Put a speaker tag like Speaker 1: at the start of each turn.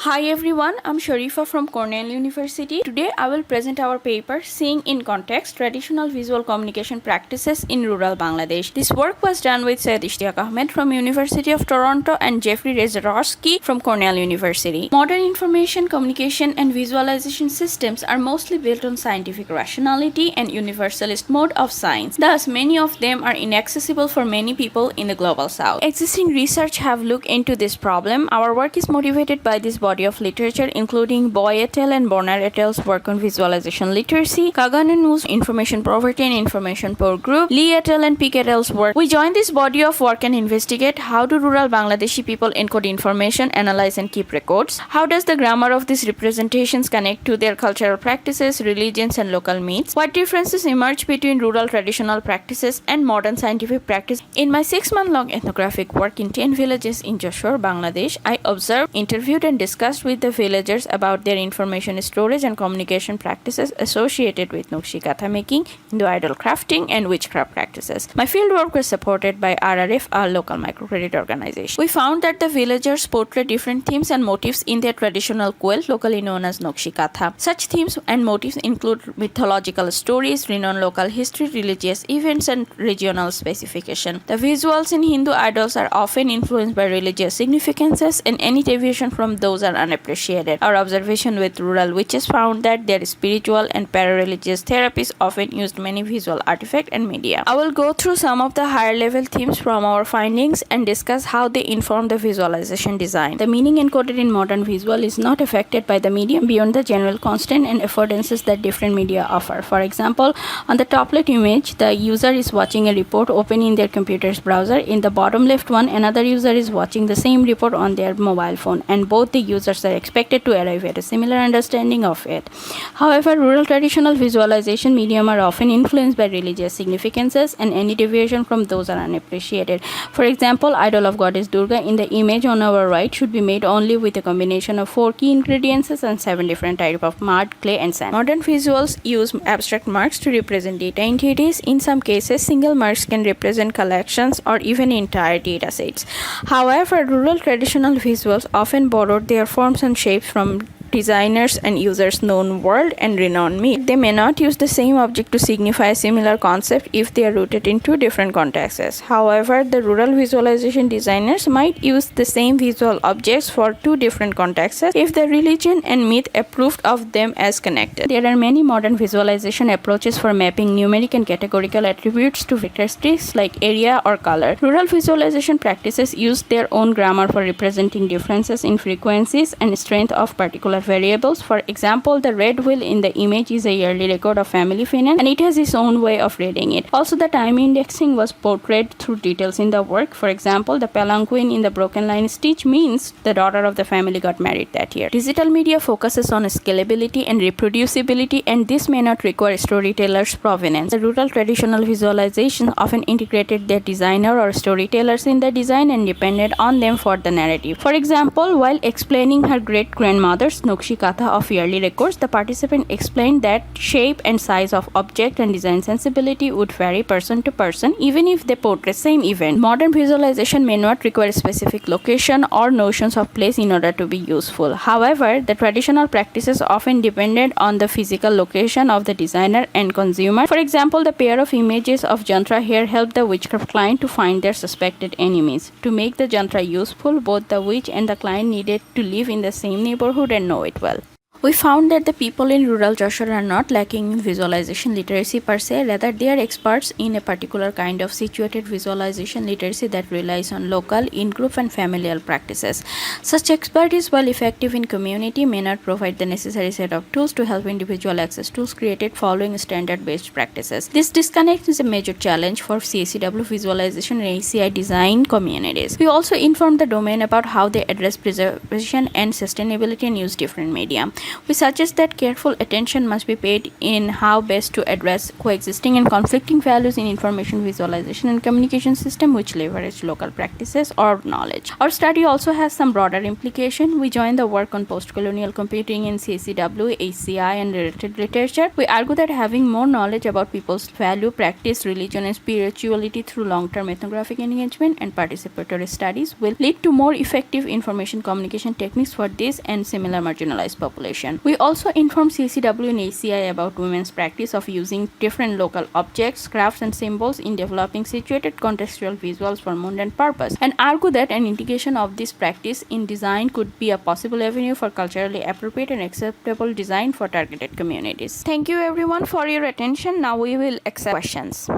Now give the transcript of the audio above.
Speaker 1: Hi everyone, I'm Sharifa from Cornell University. Today I will present our paper Seeing in Context Traditional Visual Communication Practices in Rural Bangladesh. This work was done with Syed Ishtiaq Ahmed from University of Toronto and Jeffrey Rezarowski from Cornell University. Modern information, communication and visualization systems are mostly built on scientific rationality and universalist mode of science. Thus, many of them are inaccessible for many people in the global south. Existing research have looked into this problem. Our work is motivated by this body of literature, including Boy et al. And Bonner et al.'s work on visualization literacy, Kagan and Wu's information poverty and information poor group, Lee et al. And Peek et al.'s work. We join this body of work and investigate how do rural Bangladeshi people encode information, analyze and keep records. How does the grammar of these representations connect to their cultural practices, religions and local myths? What differences emerge between rural traditional practices and modern scientific practice? In my 6-month-long ethnographic work in 10 villages in Jashore, Bangladesh, I observed, interviewed and discussed with the villagers about their information storage and communication practices associated with Nukshi Katha making, Hindu idol crafting, and witchcraft practices. My fieldwork was supported by RRF, a local microcredit organization. We found that the villagers portray different themes and motifs in their traditional quilt, locally known as Nukshi Katha. Such themes and motifs include mythological stories, renowned local history, religious events, and regional specification. The visuals in Hindu idols are often influenced by religious significances, and any deviation from those are unappreciated. Our observation with rural witches found that their spiritual and para-religious therapies often used many visual artifacts and media. I will go through some of the higher level themes from our findings and discuss how they inform the visualization design. The meaning encoded in modern visual is not affected by the medium beyond the general constant and affordances that different media offer. For example, on the top left image, the user is watching a report open in their computer's browser. In the bottom left one, another user is watching the same report on their mobile phone, and both the users are expected to arrive at a similar understanding of it. However, rural traditional visualization medium are often influenced by religious significances, and any deviation from those are unappreciated. For example, idol of goddess Durga in the image on our right should be made only with a combination of 4 key ingredients and 7 different types of mud, clay, and sand. Modern visuals use abstract marks to represent data entities. In some cases, single marks can represent collections or even entire data sets. However, rural traditional visuals often borrowed their forms and shapes from designers and users' known world and renowned myth. They may not use the same object to signify a similar concept if they are rooted in 2 different contexts. However, the rural visualization designers might use the same visual objects for 2 different contexts if the religion and myth approved of them as connected. There are many modern visualization approaches for mapping numeric and categorical attributes to characteristics like area or color. Rural visualization practices use their own grammar for representing differences in frequencies and strength of particular variables. For example, the red wheel in the image is a yearly record of family finance, and it has its own way of reading it. Also, the time indexing was portrayed through details in the work. For example, the palanquin in the broken line stitch means the daughter of the family got married that year. Digital media focuses on scalability and reproducibility, and this may not require storytellers' provenance. The rural traditional visualizations often integrated their designer or storytellers in the design and depended on them for the narrative. For example, while explaining her great-grandmother's Nukshi Katha of yearly records, the participant explained that shape and size of object and design sensibility would vary person to person even if they portray same event. Modern visualization may not require specific location or notions of place in order to be useful. However, the traditional practices often depended on the physical location of the designer and consumer. For example, the pair of images of Jantra here helped the witchcraft client to find their suspected enemies. To make the Jantra useful, both the witch and the client needed to live in the same neighborhood and know it well. We found that the people in rural Jashore are not lacking in visualization literacy per se, rather they are experts in a particular kind of situated visualization literacy that relies on local, in-group and familial practices. Such expertise, while effective in community, may not provide the necessary set of tools to help individual access tools created following standard-based practices. This disconnect is a major challenge for CACW visualization and ACI design communities. We also informed the domain about how they address preservation and sustainability and use different media. We suggest that careful attention must be paid in how best to address coexisting and conflicting values in information visualization and communication system which leverage local practices or knowledge. Our study also has some broader implication. We join the work on post-colonial computing in CCW, ACI, and related literature. We argue that having more knowledge about people's value, practice, religion, and spirituality through long-term ethnographic engagement and participatory studies will lead to more effective information communication techniques for this and similar marginalized population. We also inform CCW and ACI about women's practice of using different local objects, crafts, and symbols in developing situated contextual visuals for mundane purpose, and argue that an integration of this practice in design could be a possible avenue for culturally appropriate and acceptable design for targeted communities. Thank you everyone for your attention. Now we will accept questions.